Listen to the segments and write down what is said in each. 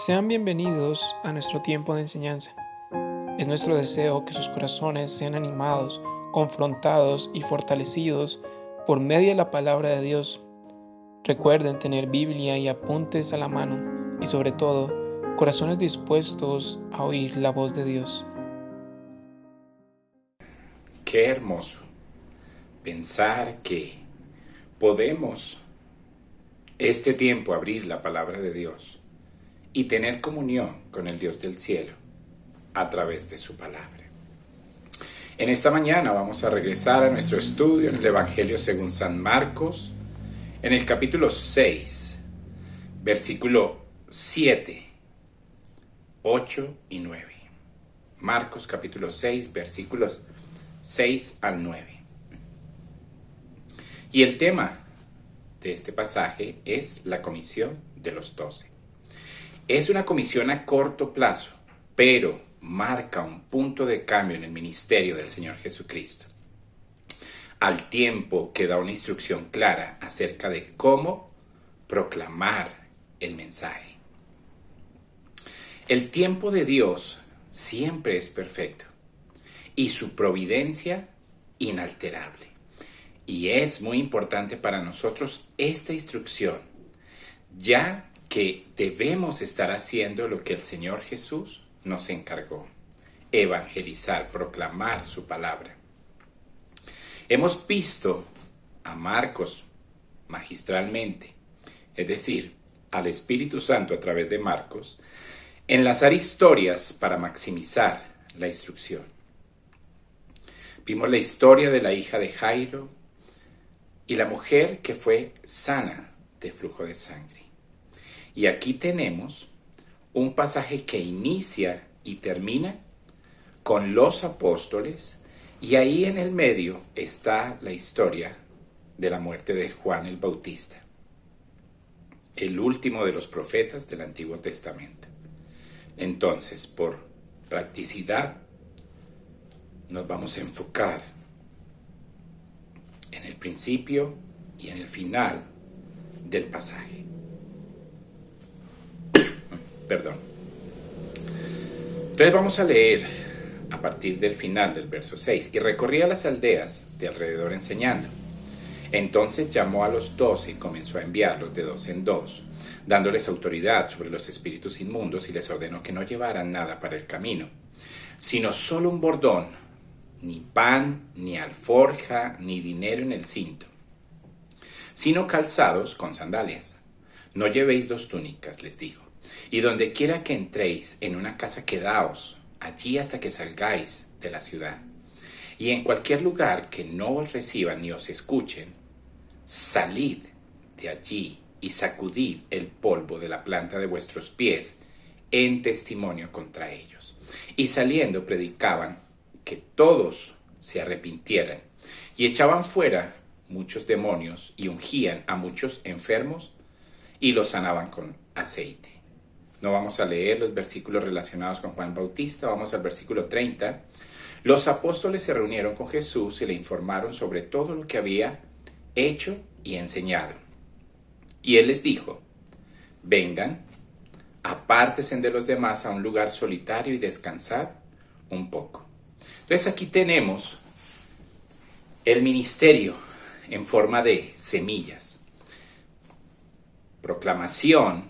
Sean bienvenidos a nuestro tiempo de enseñanza. Es nuestro deseo que sus corazones sean animados, confrontados y fortalecidos por medio de la palabra de Dios. Recuerden tener Biblia y apuntes a la mano y sobre todo, corazones dispuestos a oír la voz de Dios. Qué hermoso pensar que podemos este tiempo abrir la palabra de Dios y tener comunión con el Dios del cielo a través de su palabra. En esta mañana vamos a regresar a nuestro estudio en el Evangelio según San Marcos, en el capítulo 6, versículo 7, 8 y 9. Marcos capítulo 6, versículos 6 al 9. Y el tema de este pasaje es la comisión de los 12. Es una comisión a corto plazo, pero marca un punto de cambio en el ministerio del Señor Jesucristo, al tiempo que da una instrucción clara acerca de cómo proclamar el mensaje. El tiempo de Dios siempre es perfecto y su providencia inalterable. Y es muy importante para nosotros esta instrucción, ya que debemos estar haciendo lo que el Señor Jesús nos encargó: evangelizar, proclamar su palabra. Hemos visto a Marcos magistralmente, es decir, al Espíritu Santo a través de Marcos, enlazar historias para maximizar la instrucción. Vimos la historia de la hija de Jairo y la mujer que fue sana de flujo de sangre. Y aquí tenemos un pasaje que inicia y termina con los apóstoles, y ahí en el medio está la historia de la muerte de Juan el Bautista, el último de los profetas del Antiguo Testamento. Entonces, por practicidad, nos vamos a enfocar en el principio y en el final del pasaje. Perdón. Entonces vamos a leer a partir del final del verso 6. Y recorría las aldeas de alrededor enseñando. Entonces llamó a los 12 y comenzó a enviarlos de 2 en 2, dándoles autoridad sobre los espíritus inmundos, y les ordenó que no llevaran nada para el camino, sino solo un bordón, ni pan, ni alforja, ni dinero en el cinto, sino calzados con sandalias. No llevéis 2 túnicas, les dijo. Y donde quiera que entréis en una casa, quedaos allí hasta que salgáis de la ciudad. Y en cualquier lugar que no os reciban ni os escuchen, salid de allí y sacudid el polvo de la planta de vuestros pies en testimonio contra ellos. Y saliendo predicaban que todos se arrepintieran, y echaban fuera muchos demonios, y ungían a muchos enfermos y los sanaban con aceite. No vamos a leer los versículos relacionados con Juan Bautista, vamos al versículo 30. Los apóstoles se reunieron con Jesús y le informaron sobre todo lo que había hecho y enseñado. Y él les dijo: vengan, apártense de los demás a un lugar solitario y descansad un poco. Entonces aquí tenemos el ministerio en forma de semillas. Proclamación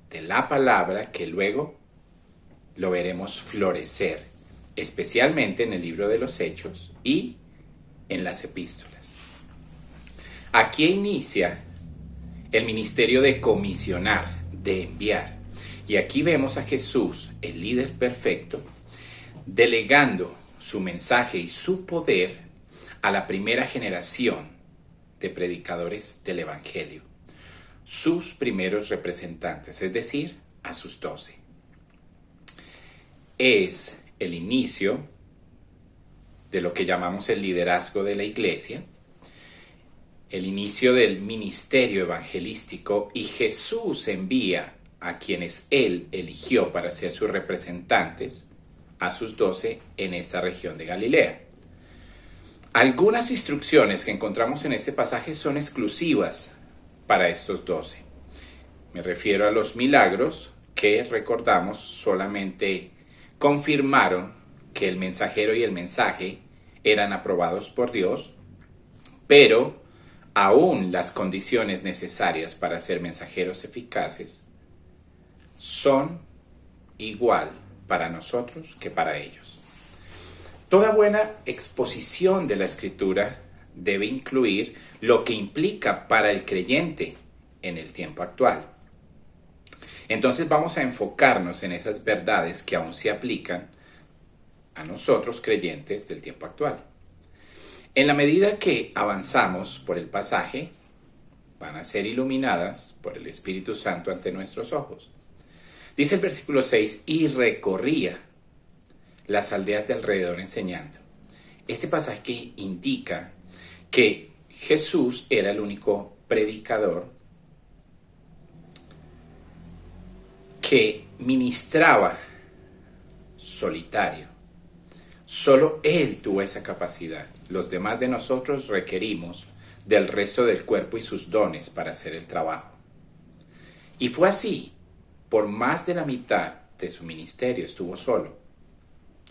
de la palabra que luego lo veremos florecer, especialmente en el libro de los Hechos y en las epístolas. Aquí inicia el ministerio de comisionar, de enviar. Y aquí vemos a Jesús, el líder perfecto, delegando su mensaje y su poder a la primera generación de predicadores del Evangelio, sus primeros representantes, es decir, a sus 12. Es el inicio de lo que llamamos el liderazgo de la iglesia, el inicio del ministerio evangelístico, y Jesús envía a quienes él eligió para ser sus representantes, a sus 12 en esta región de Galilea. Algunas instrucciones que encontramos en este pasaje son exclusivas para estos 12. Me refiero a los milagros que, recordamos, solamente confirmaron que el mensajero y el mensaje eran aprobados por Dios, pero aún las condiciones necesarias para ser mensajeros eficaces son igual para nosotros que para ellos. Toda buena exposición de la Escritura debe incluir lo que implica para el creyente en el tiempo actual. Entonces vamos a enfocarnos en esas verdades que aún se aplican a nosotros creyentes del tiempo actual. En la medida que avanzamos por el pasaje, van a ser iluminadas por el Espíritu Santo ante nuestros ojos. Dice el versículo 6, y recorría las aldeas de alrededor enseñando. Este pasaje indica que Jesús era el único predicador que ministraba solitario. Solo Él tuvo esa capacidad. Los demás de nosotros requerimos del resto del cuerpo y sus dones para hacer el trabajo. Y fue así. Por más de la mitad de su ministerio estuvo solo.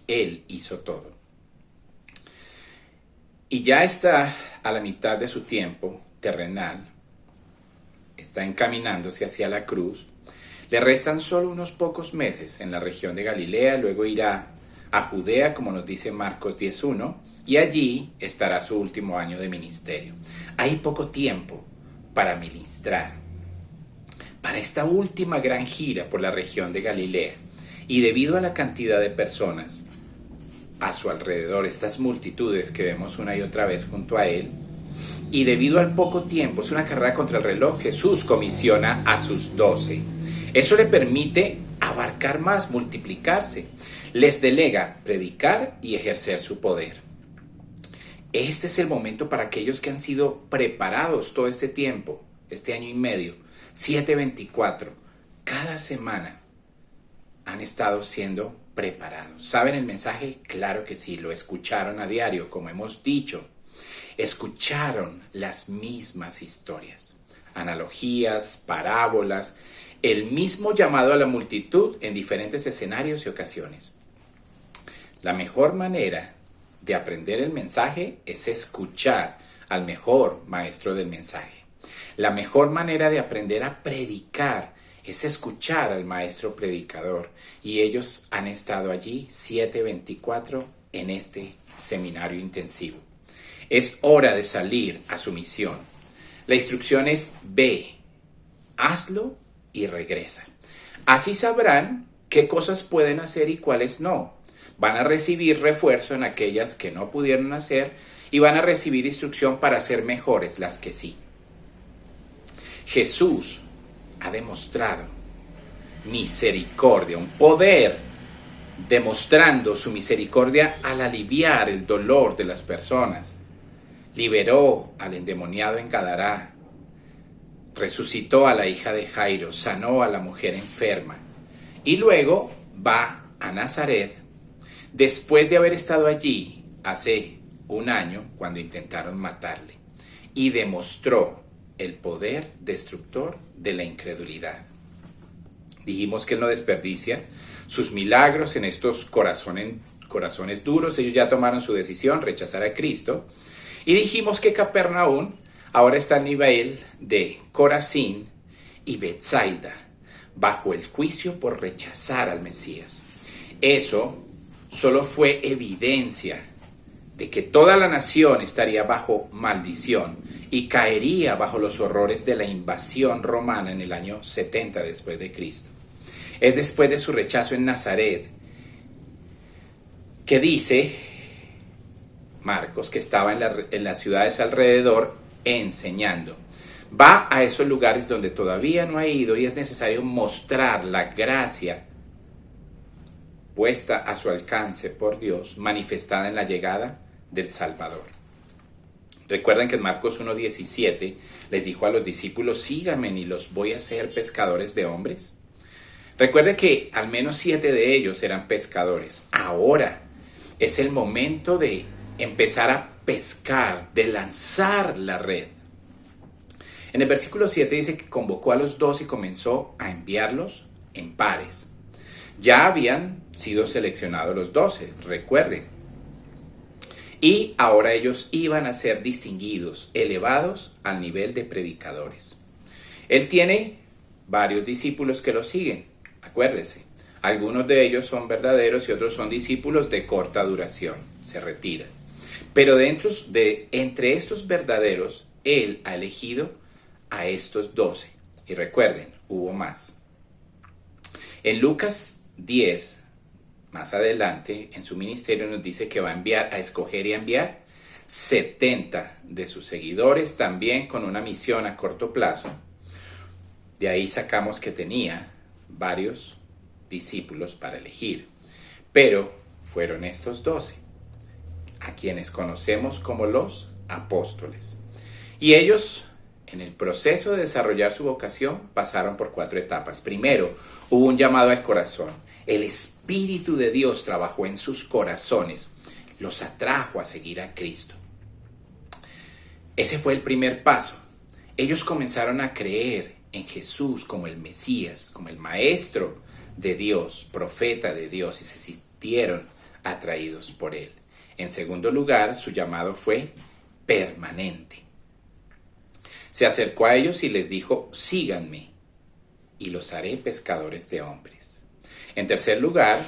Él hizo todo. Y ya está a la mitad de su tiempo terrenal. Está encaminándose hacia la cruz. Le restan solo unos pocos meses en la región de Galilea. Luego irá a Judea, como nos dice Marcos 10:1, y allí estará su último año de ministerio. Hay poco tiempo para ministrar. Para esta última gran gira por la región de Galilea, y debido a la cantidad de personas a su alrededor, estas multitudes que vemos una y otra vez junto a él, y debido al poco tiempo, es una carrera contra el reloj, Jesús comisiona a sus 12. Eso le permite abarcar más, multiplicarse. Les delega predicar y ejercer su poder. Este es el momento para aquellos que han sido preparados todo este tiempo, este año y medio, 7/24, cada semana han estado siendo preparados. ¿Saben el mensaje? Claro que sí, lo escucharon a diario, como hemos dicho. Escucharon las mismas historias, analogías, parábolas, el mismo llamado a la multitud en diferentes escenarios y ocasiones. La mejor manera de aprender el mensaje es escuchar al mejor maestro del mensaje. La mejor manera de aprender a predicar es escuchar al maestro predicador. Y ellos han estado allí 7/24 en este seminario intensivo. Es hora de salir a su misión. La instrucción es: ve, hazlo y regresa. Así sabrán qué cosas pueden hacer y cuáles no. Van a recibir refuerzo en aquellas que no pudieron hacer y van a recibir instrucción para hacer mejores las que sí. Jesús ha demostrado misericordia, un poder demostrando su misericordia al aliviar el dolor de las personas. Liberó al endemoniado en Gadará, resucitó a la hija de Jairo, sanó a la mujer enferma y luego va a Nazaret después de haber estado allí hace un año cuando intentaron matarle y demostró el poder destructor de la incredulidad. Dijimos que él no desperdicia sus milagros en estos corazones duros. Ellos ya tomaron su decisión, rechazar a Cristo. Y dijimos que Capernaum ahora está a nivel de Corazín y Betsaida, bajo el juicio por rechazar al Mesías. Eso solo fue evidencia de que toda la nación estaría bajo maldición y caería bajo los horrores de la invasión romana en el año 70 después de Cristo. Es después de su rechazo en Nazaret que dice Marcos que estaba en las ciudades alrededor enseñando. Va a esos lugares donde todavía no ha ido y es necesario mostrar la gracia puesta a su alcance por Dios, manifestada en la llegada del Salvador. Recuerdan que en Marcos 1:17 les dijo a los discípulos: síganme y los voy a hacer pescadores de hombres. Recuerde que al menos 7 de ellos eran pescadores. Ahora es el momento de empezar a pescar, de lanzar la red. En el versículo 7 dice que convocó a los 12 y comenzó a enviarlos en pares. Ya habían sido seleccionados los 12, recuerden. Y ahora ellos iban a ser distinguidos, elevados al nivel de predicadores. Él tiene varios discípulos que lo siguen, acuérdese. Algunos de ellos son verdaderos y otros son discípulos de corta duración, se retiran. Pero entre estos verdaderos, Él ha elegido a estos 12. Y recuerden, hubo más. En Lucas 10, más adelante, en su ministerio nos dice que va a escoger y a enviar 70 de sus seguidores, también con una misión a corto plazo. De ahí sacamos que tenía varios discípulos para elegir. Pero fueron estos 12, a quienes conocemos como los apóstoles. Y ellos, en el proceso de desarrollar su vocación, pasaron por 4 etapas. Primero, hubo un llamado al corazón. El Espíritu de Dios trabajó en sus corazones, los atrajo a seguir a Cristo. Ese fue el primer paso. Ellos comenzaron a creer en Jesús como el Mesías, como el Maestro de Dios, profeta de Dios, y se sintieron atraídos por Él. En segundo lugar, su llamado fue permanente. Se acercó a ellos y les dijo: síganme, y los haré pescadores de hombres. En tercer lugar,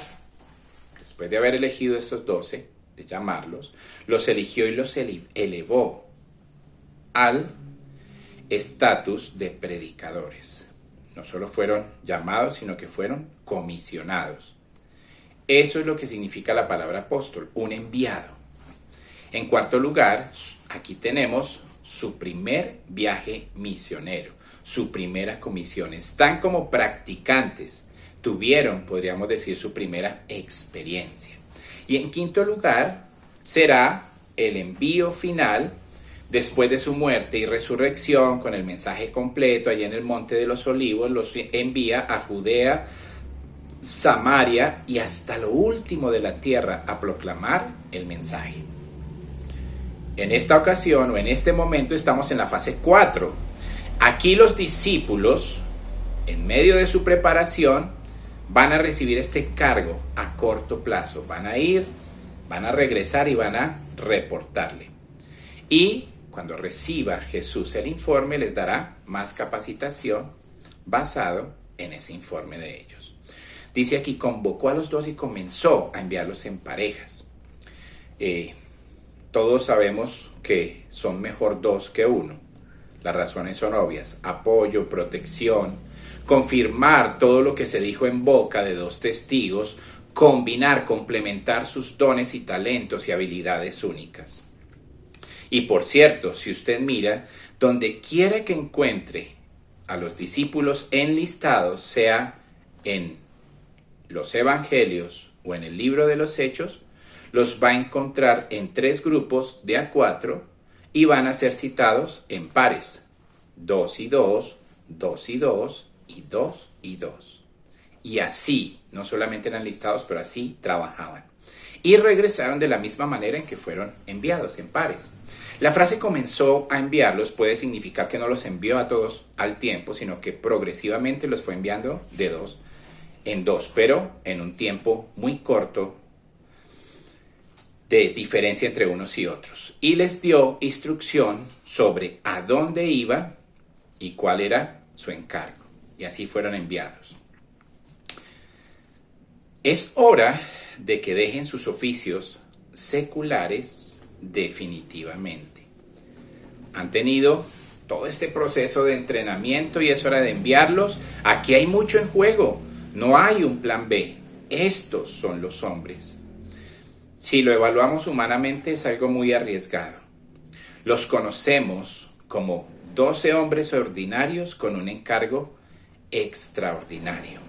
después de haber elegido estos 12, de llamarlos, los eligió y los elevó al estatus de predicadores. No solo fueron llamados, sino que fueron comisionados. Eso es lo que significa la palabra apóstol, un enviado. En cuarto lugar, aquí tenemos su primer viaje misionero, su primera comisión. Están como practicantes, tuvieron, podríamos decir, su primera experiencia. Y en quinto lugar, será el envío final después de su muerte y resurrección, con el mensaje completo. Allí en el Monte de los Olivos los envía a Judea, Samaria y hasta lo último de la tierra a proclamar el mensaje. En esta ocasión o en este momento estamos en la fase 4. Aquí los discípulos, en medio de su preparación, van a recibir este cargo a corto plazo. Van a ir, van a regresar y van a reportarle. Y cuando reciba Jesús el informe, les dará más capacitación basado en ese informe de ellos. Dice aquí, convocó a los 12 y comenzó a enviarlos en parejas. Todos sabemos que son mejor 2 que 1. Las razones son obvias: apoyo, protección, confirmar todo lo que se dijo en boca de 2 testigos, combinar, complementar sus dones y talentos y habilidades únicas. Y por cierto, si usted mira, donde quiera que encuentre a los discípulos enlistados, sea en los evangelios o en el libro de los Hechos, los va a encontrar en 3 grupos de a 4 y van a ser citados en pares: 2 y 2, 2 y 2 y 2 y 2. Y así, no solamente eran listados, pero así trabajaban. Y regresaron de la misma manera en que fueron enviados, en pares. La frase comenzó a enviarlos puede significar que no los envió a todos al tiempo, sino que progresivamente los fue enviando de 2 en 2, pero en un tiempo muy corto de diferencia entre unos y otros. Y les dio instrucción sobre a dónde iba y cuál era su encargo. Y así fueron enviados. Es hora de que dejen sus oficios seculares definitivamente. Han tenido todo este proceso de entrenamiento y es hora de enviarlos. Aquí hay mucho en juego. No hay un plan B. Estos son los hombres. Si lo evaluamos humanamente, es algo muy arriesgado. Los conocemos como 12 hombres ordinarios con un encargo extraordinario.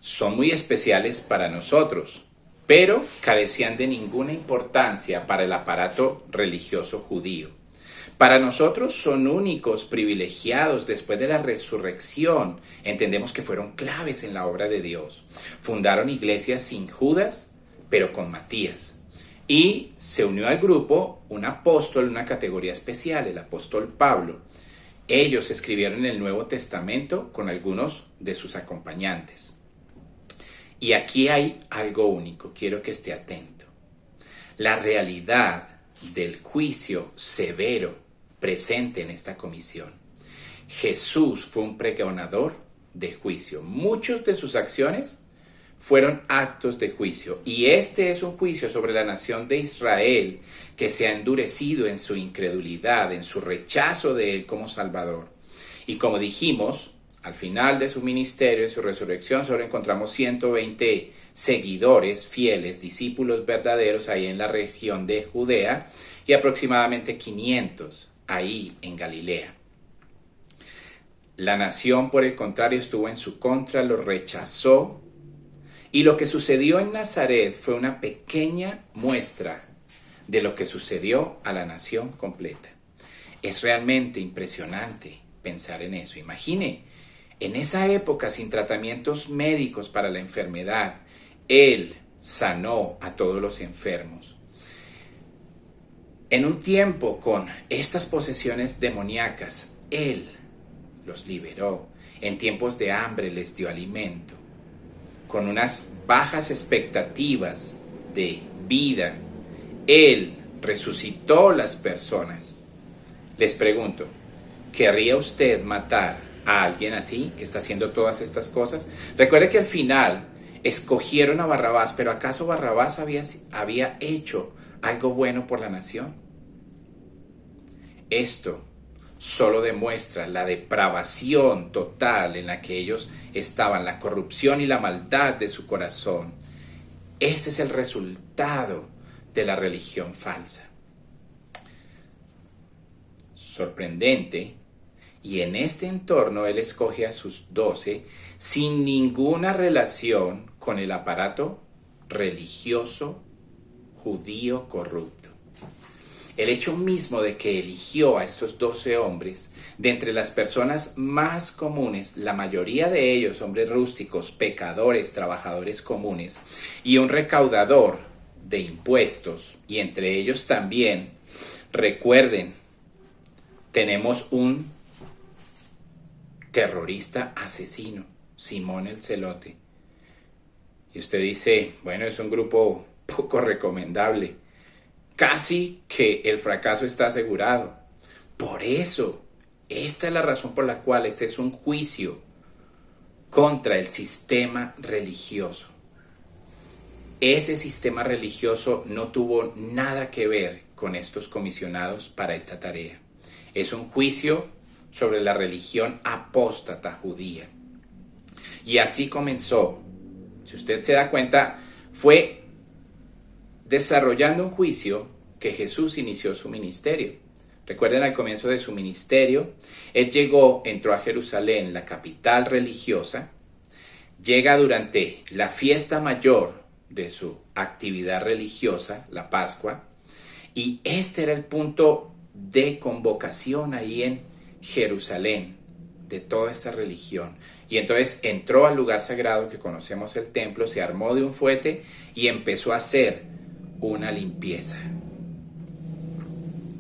Son muy especiales para nosotros, pero carecían de ninguna importancia para el aparato religioso judío. Para nosotros son únicos, privilegiados. Después de la resurrección, entendemos que fueron claves en la obra de Dios. Fundaron iglesias sin Judas, pero con Matías. Y se unió al grupo un apóstol, una categoría especial, el apóstol Pablo. Ellos escribieron el Nuevo Testamento con algunos de sus acompañantes. Y aquí hay algo único, quiero que esté atento. La realidad del juicio severo presente en esta comisión. Jesús fue un pregonador de juicio. Muchas de sus acciones fueron actos de juicio. Y este es un juicio sobre la nación de Israel que se ha endurecido en su incredulidad, en su rechazo de Él como Salvador. Y como dijimos, al final de su ministerio, en su resurrección, solo encontramos 120 seguidores fieles, discípulos verdaderos ahí en la región de Judea y aproximadamente 500 ahí en Galilea. La nación, por el contrario, estuvo en su contra, lo rechazó, y lo que sucedió en Nazaret fue una pequeña muestra de lo que sucedió a la nación completa. Es realmente impresionante pensar en eso. Imagine, en esa época, sin tratamientos médicos para la enfermedad, Él sanó a todos los enfermos. En un tiempo con estas posesiones demoníacas, Él los liberó. En tiempos de hambre les dio alimento. Con unas bajas expectativas de vida, Él resucitó las personas. Les pregunto, ¿querría usted matar a alguien así, que está haciendo todas estas cosas? Recuerde que al final escogieron a Barrabás, pero ¿acaso Barrabás había hecho algo bueno por la nación? Esto solo demuestra la depravación total en la que ellos estaban, la corrupción y la maldad de su corazón. Este es el resultado de la religión falsa. Sorprendente. Y en este entorno Él escoge a sus 12 sin ninguna relación con el aparato religioso judío corrupto. El hecho mismo de que eligió a estos 12 hombres, de entre las personas más comunes, la mayoría de ellos hombres rústicos, pecadores, trabajadores comunes, y un recaudador de impuestos, y entre ellos también, recuerden, tenemos un terrorista asesino, Simón el Celote. Y usted dice, bueno, es un grupo poco recomendable. Casi que el fracaso está asegurado. Por eso, esta es la razón por la cual este es un juicio contra el sistema religioso. Ese sistema religioso no tuvo nada que ver con estos comisionados para esta tarea. Es un juicio sobre la religión apóstata judía. Y así comenzó. Si usted se da cuenta, fue desarrollando un juicio que Jesús inició su ministerio. Recuerden, al comienzo de su ministerio, Él entró a Jerusalén, la capital religiosa, llega durante la fiesta mayor de su actividad religiosa, la Pascua, y este era el punto de convocación ahí en Jerusalén de toda esta religión. Y entonces entró al lugar sagrado que conocemos, el templo, se armó de un fuete y empezó a hacer una limpieza.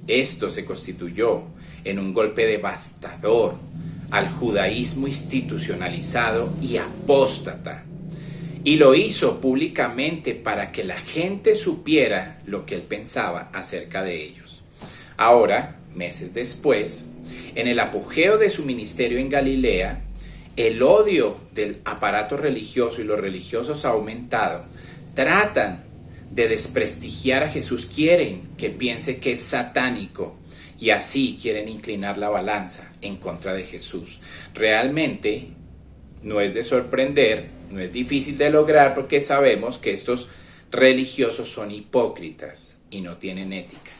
Esto se constituyó en un golpe devastador al judaísmo institucionalizado y apóstata. Y lo hizo públicamente para que la gente supiera lo que él pensaba acerca de ellos. Ahora, meses después, en el apogeo de su ministerio en Galilea, el odio del aparato religioso y los religiosos ha aumentado. Tratan de desprestigiar a Jesús, quieren que piense que es satánico y así quieren inclinar la balanza en contra de Jesús. Realmente no es de sorprender, no es difícil de lograr porque sabemos que estos religiosos son hipócritas y no tienen ética.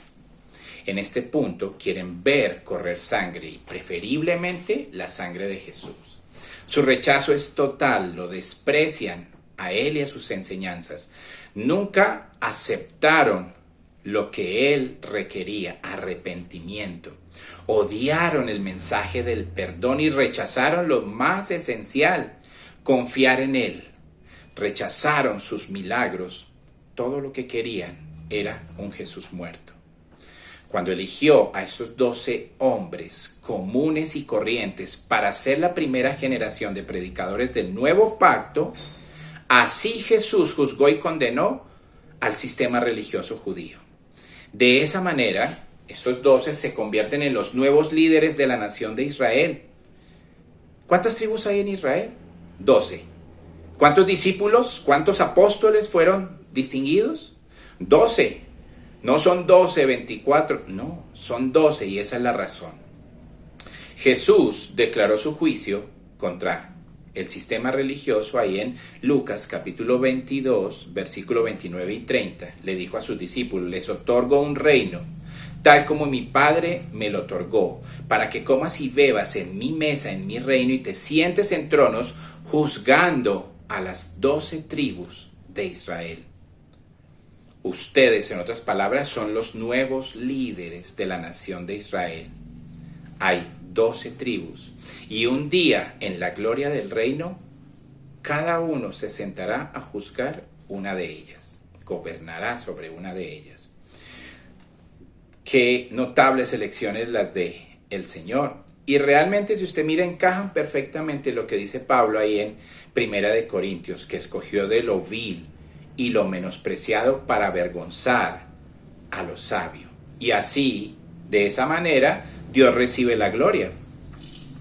En este punto quieren ver correr sangre y preferiblemente la sangre de Jesús. Su rechazo es total, lo desprecian a Él y a sus enseñanzas. Nunca aceptaron lo que Él requería, arrepentimiento. Odiaron el mensaje del perdón y rechazaron lo más esencial, confiar en Él. Rechazaron sus milagros. Todo lo que querían era un Jesús muerto. Cuando eligió a estos 12 hombres comunes y corrientes para ser la primera generación de predicadores del nuevo pacto, así Jesús juzgó y condenó al sistema religioso judío. De esa manera, estos 12 se convierten en los nuevos líderes de la nación de Israel. ¿Cuántas tribus hay en Israel? 12. ¿Cuántos discípulos, cuántos apóstoles fueron distinguidos? 12. No son 12, 24, no, son 12 y esa es la razón. Jesús declaró su juicio contra el sistema religioso ahí en Lucas capítulo 22, versículo 29 y 30. Le dijo a sus discípulos, les otorgo un reino, tal como mi Padre me lo otorgó, para que comas y bebas en mi mesa, en mi reino, y te sientes en tronos, juzgando a las 12 tribus de Israel. Ustedes, en otras palabras, son los nuevos líderes de la nación de Israel. Hay 12 tribus y un día en la gloria del reino, cada uno se sentará a juzgar una de ellas, gobernará sobre una de ellas. Qué notables elecciones las de el Señor. Y realmente, si usted mira, encajan perfectamente lo que dice Pablo ahí en Primera de Corintios, que escogió de lo vil y lo menospreciado para avergonzar a lo sabio. Y así, de esa manera, Dios recibe la gloria.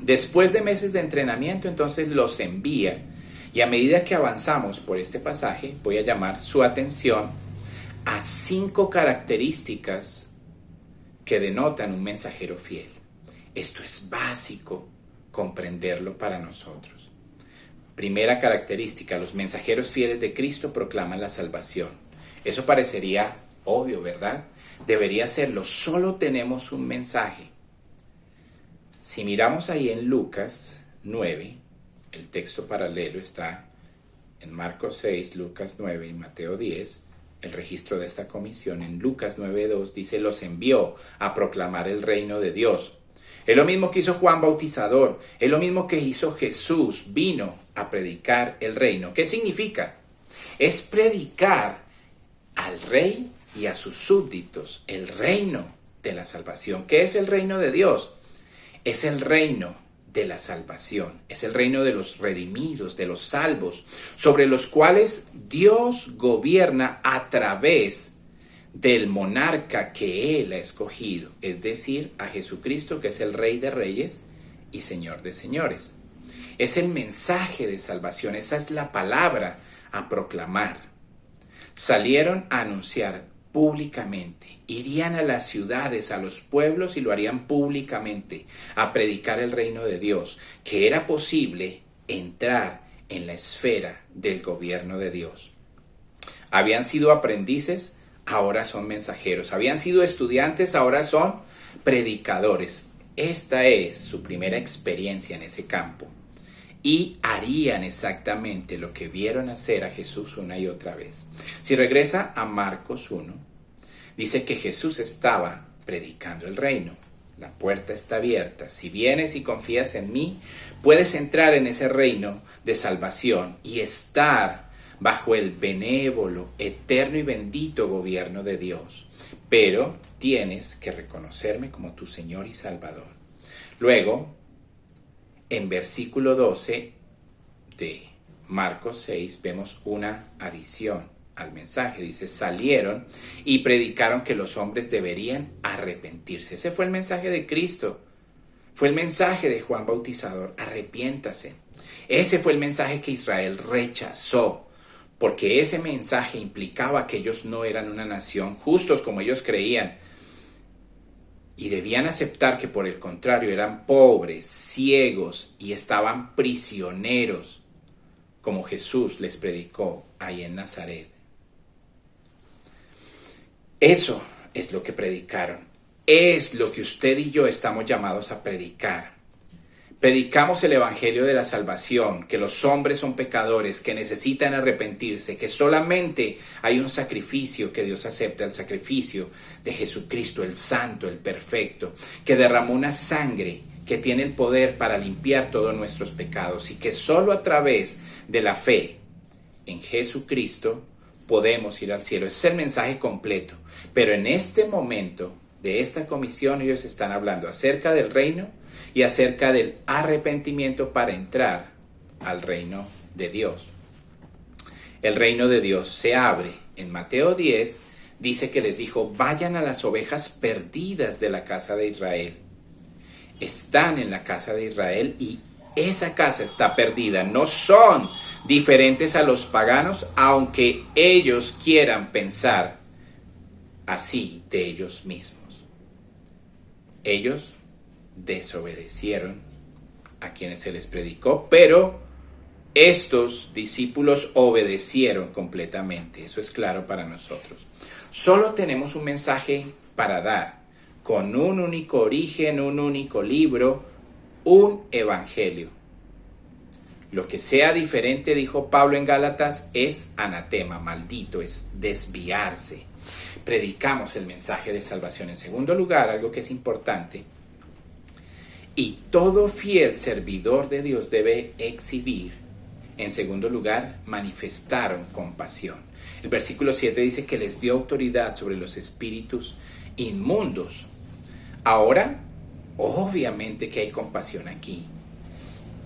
Después de meses de entrenamiento, entonces los envía. Y a medida que avanzamos por este pasaje, voy a llamar su atención a 5 características que denotan un mensajero fiel. Esto es básico comprenderlo para nosotros. Primera característica, los mensajeros fieles de Cristo proclaman la salvación. Eso parecería obvio, ¿verdad? Debería serlo, solo tenemos un mensaje. Si miramos ahí en Lucas 9, el texto paralelo está en Marcos 6, Lucas 9 y Mateo 10, el registro de esta comisión. En Lucas 9:2 dice, los envió a proclamar el reino de Dios. Es lo mismo que hizo Juan Bautizador, es lo mismo que hizo Jesús, vino a predicar el reino. ¿Qué significa? Es predicar al rey y a sus súbditos el reino de la salvación. ¿Qué es el reino de Dios? Es el reino de la salvación, es el reino de los redimidos, de los salvos, sobre los cuales Dios gobierna a través del monarca que Él ha escogido, es decir, a Jesucristo, que es el Rey de Reyes y Señor de Señores. Es el mensaje de salvación, esa es la palabra a proclamar. Salieron a anunciar públicamente, irían a las ciudades, a los pueblos y lo harían públicamente, a predicar el reino de Dios, que era posible entrar en la esfera del gobierno de Dios. Habían sido aprendices, ahora son mensajeros. Habían sido estudiantes, ahora son predicadores. Esta es su primera experiencia en ese campo. Y harían exactamente lo que vieron hacer a Jesús una y otra vez. Si regresa a Marcos 1, dice que Jesús estaba predicando el reino. La puerta está abierta. Si vienes y confías en mí, puedes entrar en ese reino de salvación y estar bajo el benévolo, eterno y bendito gobierno de Dios. Pero tienes que reconocerme como tu Señor y Salvador. Luego, en versículo 12 de Marcos 6, vemos una adición al mensaje. Dice, salieron y predicaron que los hombres deberían arrepentirse. Ese fue el mensaje de Cristo. Fue el mensaje de Juan Bautizador. Arrepiéntase. Ese fue el mensaje que Israel rechazó, porque ese mensaje implicaba que ellos no eran una nación justos como ellos creían, y debían aceptar que por el contrario eran pobres, ciegos y estaban prisioneros, como Jesús les predicó ahí en Nazaret. Eso es lo que predicaron, es lo que usted y yo estamos llamados a predicar. Predicamos el evangelio de la salvación, que los hombres son pecadores, que necesitan arrepentirse, que solamente hay un sacrificio que Dios acepta, el sacrificio de Jesucristo, el santo, el perfecto, que derramó una sangre que tiene el poder para limpiar todos nuestros pecados y que solo a través de la fe en Jesucristo podemos ir al cielo. Ese es el mensaje completo. Pero en este momento de esta comisión ellos están hablando acerca del reino y acerca del arrepentimiento para entrar al reino de Dios. El reino de Dios se abre. En Mateo 10 dice que les dijo: vayan a las ovejas perdidas de la casa de Israel. Están en la casa de Israel y esa casa está perdida. No son diferentes a los paganos, aunque ellos quieran pensar así de ellos mismos. Ellos desobedecieron a quienes se les predicó, pero estos discípulos obedecieron completamente. Eso es claro para nosotros. Solo tenemos un mensaje para dar, con un único origen, un único libro, un evangelio. Lo que sea diferente, dijo Pablo en Gálatas, es anatema, maldito, es desviarse. Predicamos el mensaje de salvación. En segundo lugar, algo que es importante, y todo fiel servidor de Dios debe exhibir. En segundo lugar, manifestaron compasión. El versículo 7 dice que les dio autoridad sobre los espíritus inmundos. Ahora, obviamente que hay compasión aquí.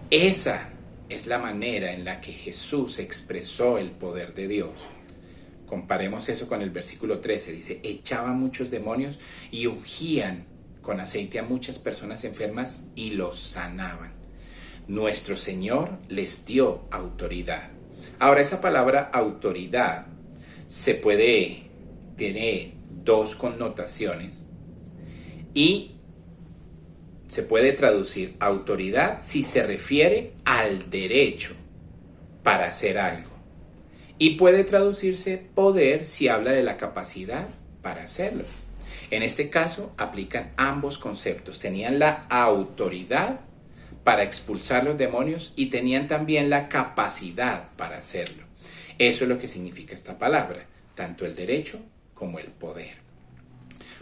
Esa es la manera en la que Jesús expresó el poder de Dios. Comparemos eso con el versículo 13. Dice: echaban muchos demonios y ungían con aceite a muchas personas enfermas y los sanaban. Nuestro Señor les dio autoridad. Ahora, esa palabra autoridad tiene dos connotaciones y se puede traducir autoridad si se refiere al derecho para hacer algo, y puede traducirse poder si habla de la capacidad para hacerlo. En este caso aplican ambos conceptos. Tenían la autoridad para expulsar los demonios y tenían también la capacidad para hacerlo. Eso es lo que significa esta palabra, tanto el derecho como el poder.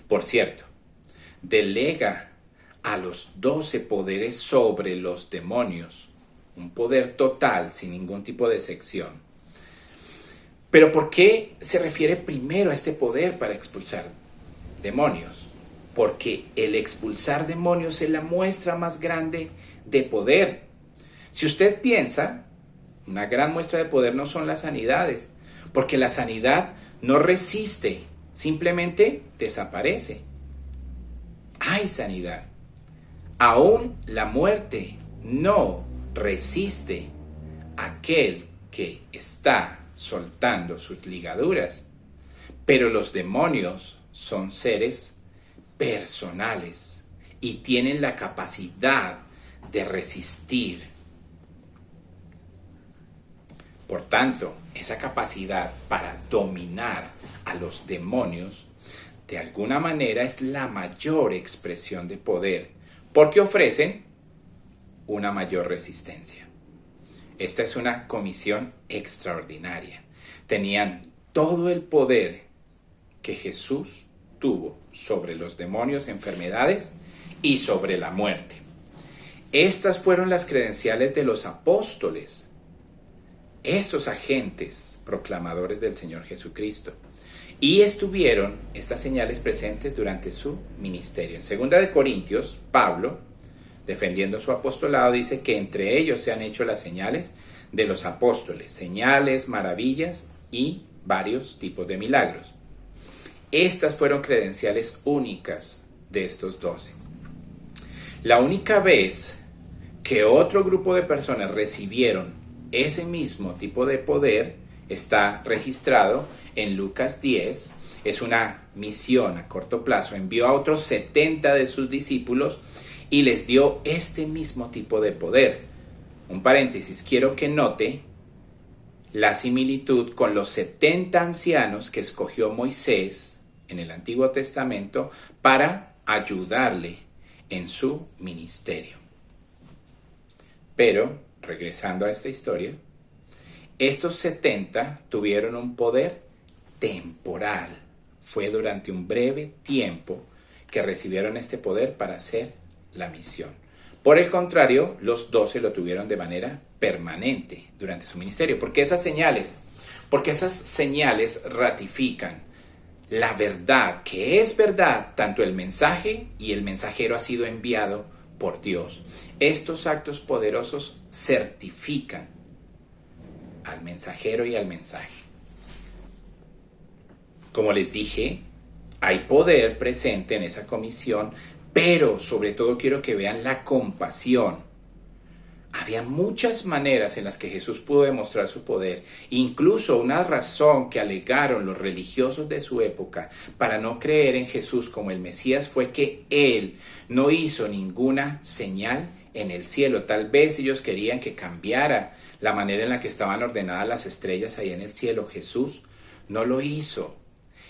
Por cierto, delega a los 12 poderes sobre los demonios, un poder total sin ningún tipo de sección. Pero ¿por qué se refiere primero a este poder para expulsar demonios? Porque el expulsar demonios es la muestra más grande de poder. Si usted piensa, una gran muestra de poder no son las sanidades, porque la sanidad no resiste, simplemente desaparece. Hay sanidad. Aún la muerte no resiste a aquel que está soltando sus ligaduras. Pero los demonios son seres personales y tienen la capacidad de resistir. Por tanto, esa capacidad para dominar a los demonios de alguna manera es la mayor expresión de poder, porque ofrecen una mayor resistencia. Esta es una comisión extraordinaria. Tenían todo el poder que Jesús tuvo sobre los demonios, enfermedades y sobre la muerte. Estas fueron las credenciales de los apóstoles, esos agentes proclamadores del Señor Jesucristo. Y estuvieron estas señales presentes durante su ministerio. En 2 Corintios, Pablo, defendiendo su apostolado, dice que entre ellos se han hecho las señales de los apóstoles, señales, maravillas y varios tipos de milagros. Estas fueron credenciales únicas de estos 12. La única vez que otro grupo de personas recibieron ese mismo tipo de poder está registrado en Lucas 10. Es una misión a corto plazo. Envió a otros 70 de sus discípulos y les dio este mismo tipo de poder. Un paréntesis, quiero que note la similitud con los 70 ancianos que escogió Moisés en el Antiguo Testamento para ayudarle en su ministerio. Pero, regresando a esta historia, estos 70 tuvieron un poder temporal. Fue durante un breve tiempo que recibieron este poder para hacer la misión. Por el contrario, los 12 lo tuvieron de manera permanente durante su ministerio. ¿Por qué esas señales? porque esas señales ratifican la verdad, que es verdad, tanto el mensaje y el mensajero ha sido enviado por Dios. Estos actos poderosos certifican al mensajero y al mensaje. Como les dije, hay poder presente en esa comisión, pero sobre todo quiero que vean la compasión. Había muchas maneras en las que Jesús pudo demostrar su poder, incluso una razón que alegaron los religiosos de su época para no creer en Jesús como el Mesías fue que Él no hizo ninguna señal en el cielo. Tal vez ellos querían que cambiara la manera en la que estaban ordenadas las estrellas ahí en el cielo. Jesús no lo hizo.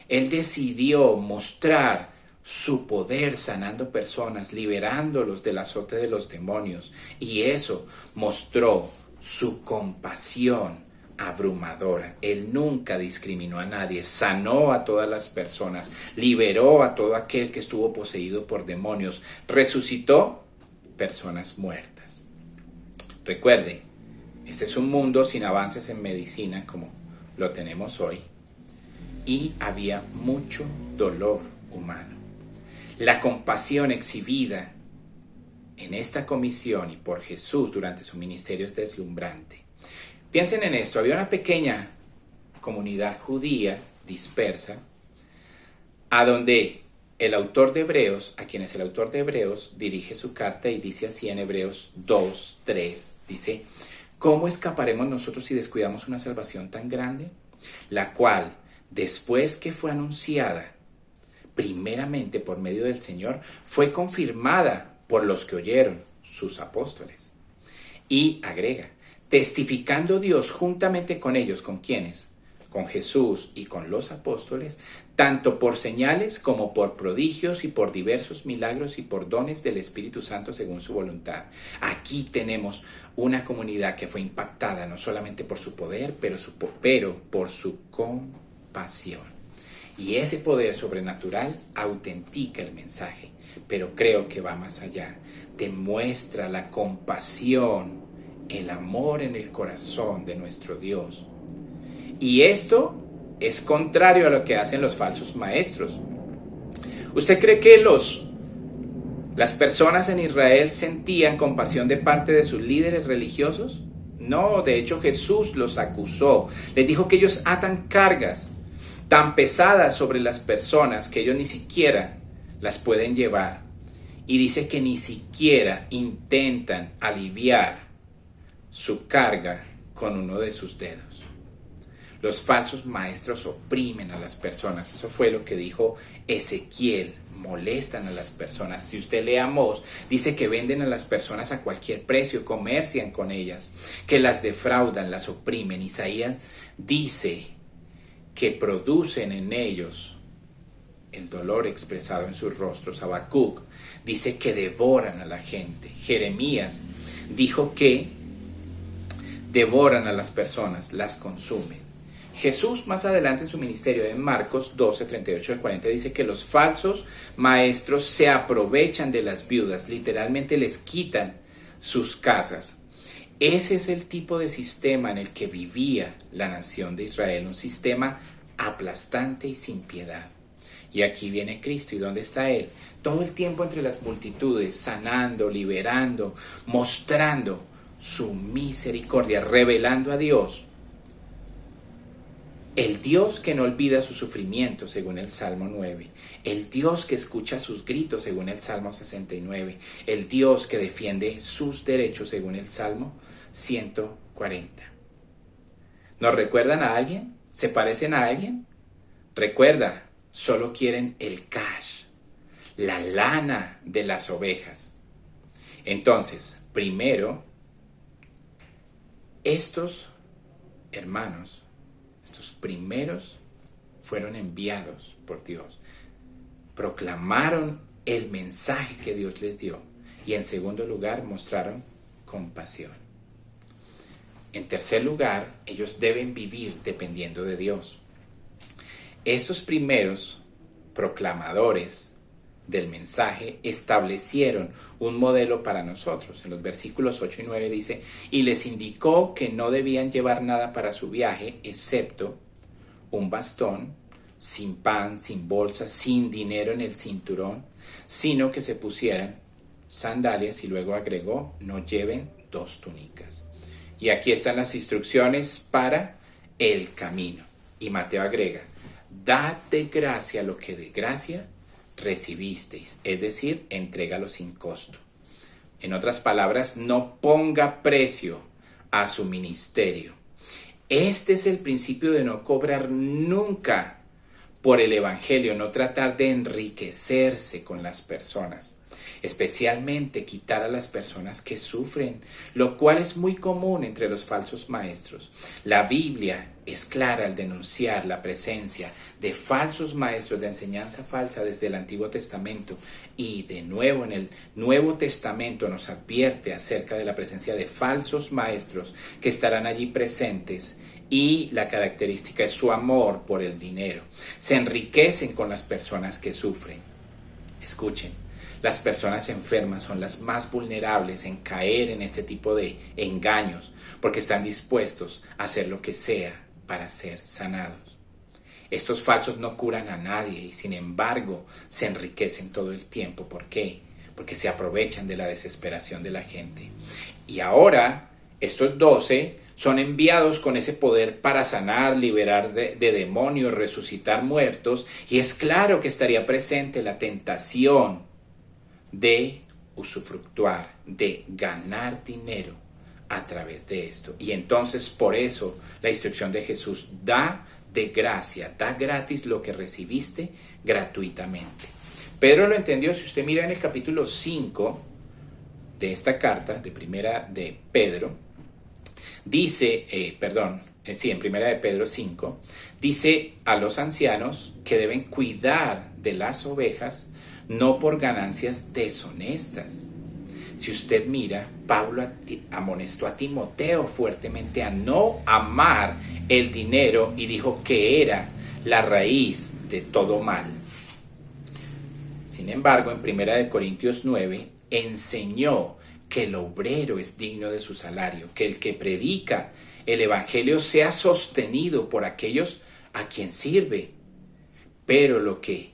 Él decidió mostrar su poder sanando personas, liberándolos del azote de los demonios. Y eso mostró su compasión abrumadora. Él nunca discriminó a nadie, sanó a todas las personas, liberó a todo aquel que estuvo poseído por demonios, resucitó personas muertas. Recuerde, este es un mundo sin avances en medicina como lo tenemos hoy, y había mucho dolor humano. La compasión exhibida en esta comisión y por Jesús durante su ministerio es deslumbrante. Piensen en esto, había una pequeña comunidad judía dispersa a donde el autor de Hebreos, a quienes el autor de Hebreos dirige su carta y dice así en Hebreos 2:3, dice: ¿cómo escaparemos nosotros si descuidamos una salvación tan grande? La cual, después que fue anunciada primeramente por medio del Señor, fue confirmada por los que oyeron, sus apóstoles. Y agrega, testificando Dios juntamente con ellos, ¿con quiénes? Con Jesús y con los apóstoles, tanto por señales como por prodigios y por diversos milagros y por dones del Espíritu Santo según su voluntad. Aquí tenemos una comunidad que fue impactada no solamente por su poder, pero por su compasión. Y ese poder sobrenatural autentica el mensaje, pero creo que va más allá. Demuestra la compasión, el amor en el corazón de nuestro Dios. Y esto es contrario a lo que hacen los falsos maestros. ¿Usted cree que las personas en Israel sentían compasión de parte de sus líderes religiosos? No, de hecho Jesús los acusó. Les dijo que ellos atan cargas tan pesadas sobre las personas que ellos ni siquiera las pueden llevar. Y dice que ni siquiera intentan aliviar su carga con uno de sus dedos. Los falsos maestros oprimen a las personas. Eso fue lo que dijo Ezequiel. Molestan a las personas. Si usted lee Amós, dice que venden a las personas a cualquier precio, comercian con ellas, que las defraudan, las oprimen. Isaías dice que producen en ellos el dolor expresado en sus rostros. Habacuc dice que devoran a la gente. Jeremías dijo que devoran a las personas, las consumen. Jesús más adelante en su ministerio, en Marcos 12, 38 al 40, dice que los falsos maestros se aprovechan de las viudas, literalmente les quitan sus casas. Ese es el tipo de sistema en el que vivía la nación de Israel, un sistema aplastante y sin piedad. Y aquí viene Cristo. ¿Y dónde está Él? Todo el tiempo entre las multitudes, sanando, liberando, mostrando su misericordia, revelando a Dios. El Dios que no olvida su sufrimiento, según el Salmo 9. El Dios que escucha sus gritos, según el Salmo 69. El Dios que defiende sus derechos, según el Salmo 140. ¿Nos recuerdan a alguien? ¿Se parecen a alguien? Recuerda, solo quieren el cash, la lana de las ovejas. Entonces, primero, estos hermanos, estos primeros, fueron enviados por Dios. Proclamaron el mensaje que Dios les dio. Y en segundo lugar, mostraron compasión. En tercer lugar, ellos deben vivir dependiendo de Dios. Estos primeros proclamadores del mensaje establecieron un modelo para nosotros. En los versículos 8 y 9 dice: y les indicó que no debían llevar nada para su viaje excepto un bastón, sin pan, sin bolsa, sin dinero en el cinturón, sino que se pusieran sandalias, y luego agregó: no lleven 2 túnicas. Y aquí están las instrucciones para el camino. Y Mateo agrega: dad de gracia lo que de gracia recibisteis, es decir, entrégalo sin costo. En otras palabras, no ponga precio a su ministerio. Este es el principio de no cobrar nunca por el evangelio, no tratar de enriquecerse con las personas, especialmente quitar a las personas que sufren, lo cual es muy común entre los falsos maestros. La Biblia es clara al denunciar la presencia de falsos maestros de enseñanza falsa desde el Antiguo Testamento, y de nuevo en el Nuevo Testamento nos advierte acerca de la presencia de falsos maestros que estarán allí presentes, y la característica es su amor por el dinero. Se enriquecen con las personas que sufren. Escuchen, las personas enfermas son las más vulnerables en caer en este tipo de engaños, porque están dispuestos a hacer lo que sea para ser sanados. Estos falsos no curan a nadie y sin embargo se enriquecen todo el tiempo. ¿Por qué? Porque se aprovechan de la desesperación de la gente. Y ahora estos 12 son enviados con ese poder para sanar, liberar de demonios, resucitar muertos, y es claro que estaría presente la tentación de usufructuar, de ganar dinero a través de esto. Y entonces por eso la instrucción de Jesús: da de gracia, da gratis lo que recibiste gratuitamente. Pedro lo entendió. Si usted mira en el capítulo 5 de esta carta, de primera de Pedro, dice, en primera de Pedro 5, dice a los ancianos que deben cuidar de las ovejas, no por ganancias deshonestas. Si usted mira, Pablo amonestó a Timoteo fuertemente a no amar el dinero y dijo que era la raíz de todo mal. Sin embargo, en 1 Corintios 9 enseñó que el obrero es digno de su salario, que el que predica el evangelio sea sostenido por aquellos a quien sirve. Pero lo que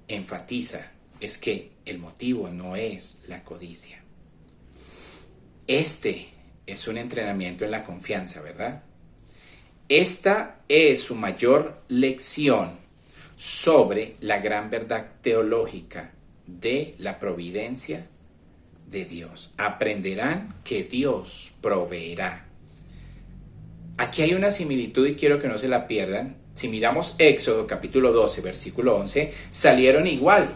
enfatiza es que el motivo no es la codicia. Este es un entrenamiento en la confianza, ¿verdad? Esta es su mayor lección sobre la gran verdad teológica de la providencia de Dios. Aprenderán que Dios proveerá. Aquí hay una similitud y quiero que no se la pierdan. Si miramos Éxodo capítulo 12, versículo 11, salieron igual.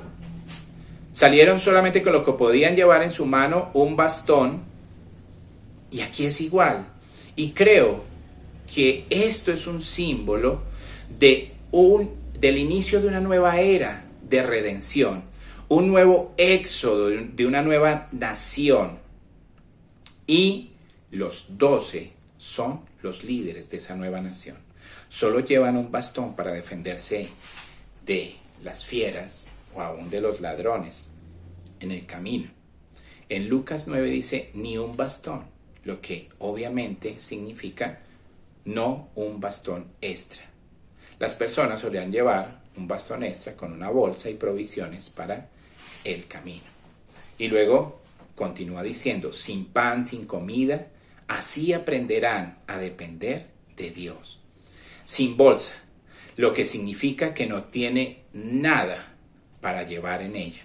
Salieron solamente con lo que podían llevar en su mano, un bastón, y aquí es igual. Y creo que esto es un símbolo del inicio de una nueva era de redención, un nuevo éxodo de una nueva nación. Y los 12 son los líderes de esa nueva nación. Solo llevan un bastón para defenderse de las fieras o aún de los ladrones en el camino. En Lucas 9 dice ni un bastón, lo que obviamente significa no un bastón extra. Las personas solían llevar un bastón extra con una bolsa y provisiones para el camino. Y luego continúa diciendo, sin pan, sin comida, así aprenderán a depender de Dios. Sin bolsa, lo que significa que no tiene nada para llevar en ella.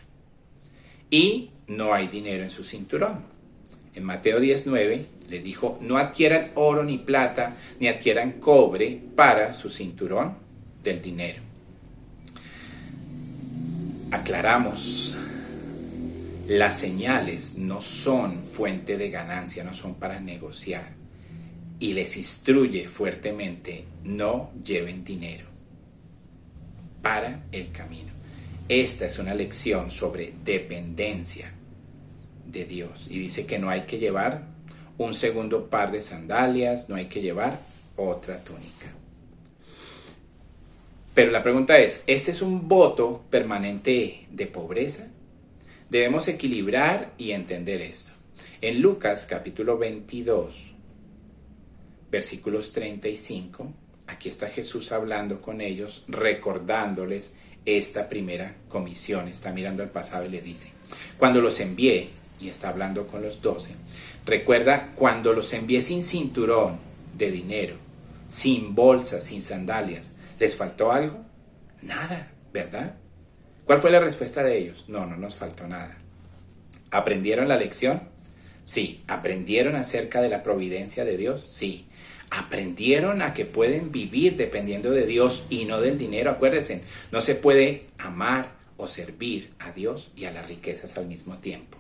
Y no hay dinero en su cinturón. En Mateo 19 les dijo, no adquieran oro ni plata, ni adquieran cobre para su cinturón del dinero. Aclaramos, las señales no son fuente de ganancia, no son para negociar. Y les instruye fuertemente, no lleven dinero para el camino. Esta es una lección sobre dependencia de Dios. Y dice que no hay que llevar un segundo par de sandalias, no hay que llevar otra túnica. Pero la pregunta es, ¿este es un voto permanente de pobreza? Debemos equilibrar y entender esto. En Lucas capítulo 22, versículos 35, aquí está Jesús hablando con ellos, recordándoles esta primera comisión. Está mirando al pasado y le dice, cuando los envié, y está hablando con los 12, recuerda, cuando los envié sin cinturón de dinero, sin bolsas, sin sandalias, ¿les faltó algo? Nada, ¿verdad? ¿Cuál fue la respuesta de ellos? No nos faltó nada. ¿Aprendieron la lección? Sí. ¿Aprendieron acerca de la providencia de Dios? Sí. ¿Aprendieron a que pueden vivir dependiendo de Dios y no del dinero? Acuérdense, no se puede amar o servir a Dios y a las riquezas al mismo tiempo.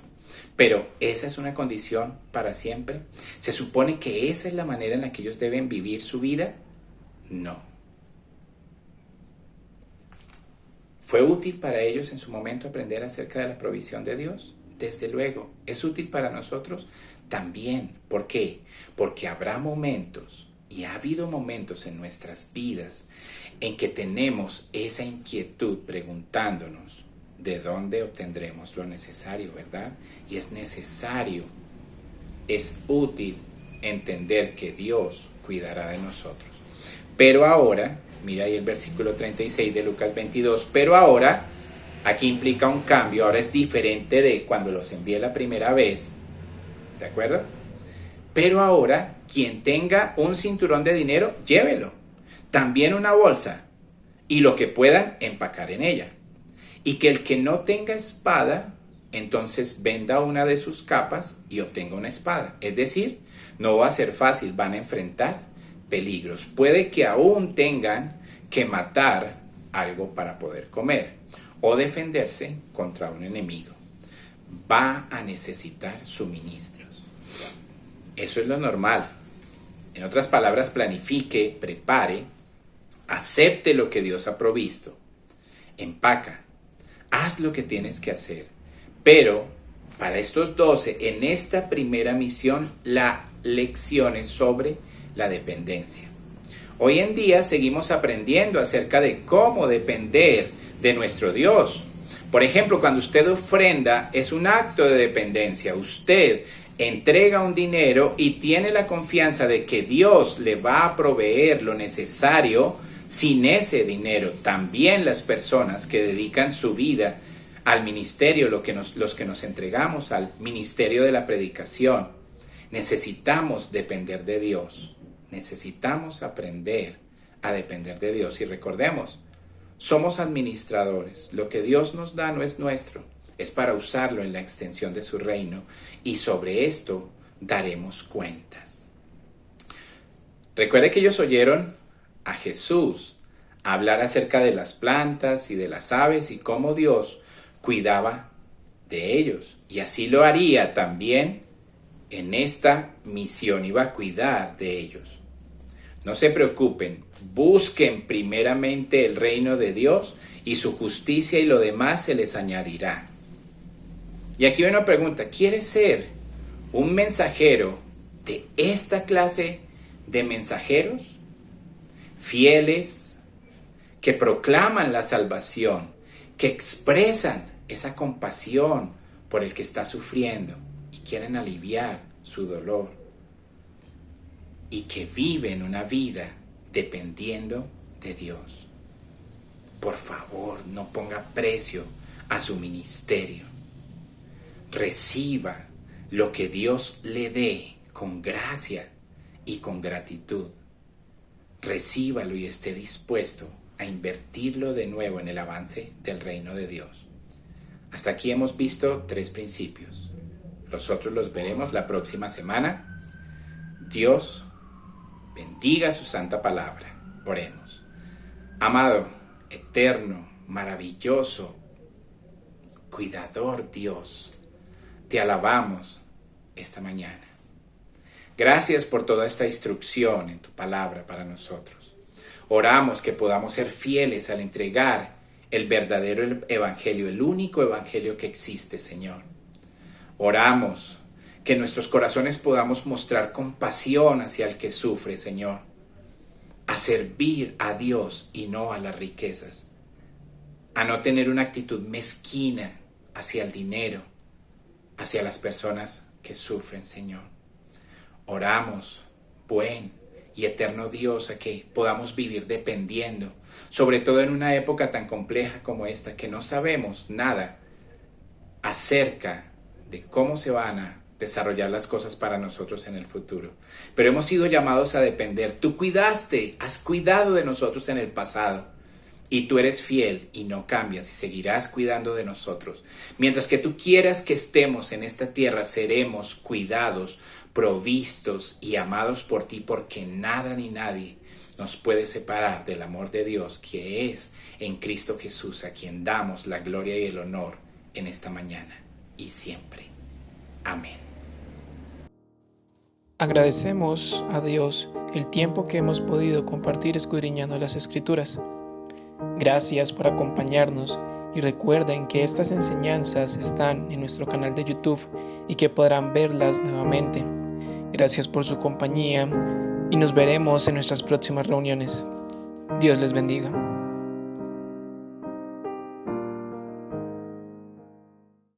Pero ¿esa es una condición para siempre? ¿Se supone que esa es la manera en la que ellos deben vivir su vida? No. ¿Fue útil para ellos en su momento aprender acerca de la provisión de Dios? Desde luego. ¿Es útil para nosotros? También. ¿Por qué? Porque habrá momentos, y ha habido momentos en nuestras vidas, en que tenemos esa inquietud preguntándonos, ¿de dónde obtendremos lo necesario, verdad? Y es necesario, es útil entender que Dios cuidará de nosotros. Pero ahora, mira ahí el versículo 36 de Lucas 22, pero ahora, aquí implica un cambio, ahora es diferente de cuando los envié la primera vez, ¿de acuerdo? Pero ahora, quien tenga un cinturón de dinero, llévelo, también una bolsa, y lo que puedan empacar en ella. Y que el que no tenga espada, entonces venda una de sus capas y obtenga una espada. Es decir, no va a ser fácil, van a enfrentar peligros. Puede que aún tengan que matar algo para poder comer o defenderse contra un enemigo. Va a necesitar suministros. Eso es lo normal. En otras palabras, planifique, prepare, acepte lo que Dios ha provisto, empaca. Haz lo que tienes que hacer. Pero para estos 12, en esta primera misión, la lección es sobre la dependencia. Hoy en día seguimos aprendiendo acerca de cómo depender de nuestro Dios. Por ejemplo, cuando usted ofrenda, es un acto de dependencia. Usted entrega un dinero y tiene la confianza de que Dios le va a proveer lo necesario. Sin ese dinero, también las personas que dedican su vida al ministerio, los que nos entregamos al ministerio de la predicación, necesitamos depender de Dios. Necesitamos aprender a depender de Dios. Y recordemos, somos administradores. Lo que Dios nos da no es nuestro, es para usarlo en la extensión de su reino. Y sobre esto daremos cuentas. Recuerde que ellos oyeron a Jesús hablar acerca de las plantas y de las aves y cómo Dios cuidaba de ellos. Y así lo haría también en esta misión, iba a cuidar de ellos. No se preocupen, busquen primeramente el reino de Dios y su justicia y lo demás se les añadirá. Y aquí hay una pregunta, ¿quieres ser un mensajero de esta clase de mensajeros? Fieles, que proclaman la salvación, que expresan esa compasión por el que está sufriendo y quieren aliviar su dolor, y que viven una vida dependiendo de Dios. Por favor, no ponga precio a su ministerio. Reciba lo que Dios le dé con gracia y con gratitud. Recíbalo y esté dispuesto a invertirlo de nuevo en el avance del reino de Dios. Hasta aquí hemos visto 3 principios. Los otros los veremos la próxima semana. Dios bendiga su santa palabra. Oremos. Amado, eterno, maravilloso, cuidador Dios, te alabamos esta mañana. Gracias por toda esta instrucción en tu palabra para nosotros. Oramos que podamos ser fieles al entregar el verdadero evangelio, el único evangelio que existe, Señor. Oramos que en nuestros corazones podamos mostrar compasión hacia el que sufre, Señor. a servir a Dios y no a las riquezas, a no tener una actitud mezquina hacia el dinero, hacia las personas que sufren, Señor. Oramos, buen y eterno Dios, a que podamos vivir dependiendo, sobre todo en una época tan compleja como esta, que no sabemos nada acerca de cómo se van a desarrollar las cosas para nosotros en el futuro. Pero hemos sido llamados a depender. Tú cuidaste, has cuidado de nosotros en el pasado, y tú eres fiel y no cambias y seguirás cuidando de nosotros. Mientras que tú quieras que estemos en esta tierra, seremos cuidados, provistos y amados por ti, porque nada ni nadie nos puede separar del amor de Dios que es en Cristo Jesús, a quien damos la gloria y el honor en esta mañana y siempre. Amén. Agradecemos a Dios el tiempo que hemos podido compartir escudriñando las Escrituras. Gracias por acompañarnos y recuerden que estas enseñanzas están en nuestro canal de YouTube y que podrán verlas nuevamente. Gracias por su compañía y nos veremos en nuestras próximas reuniones. Dios les bendiga.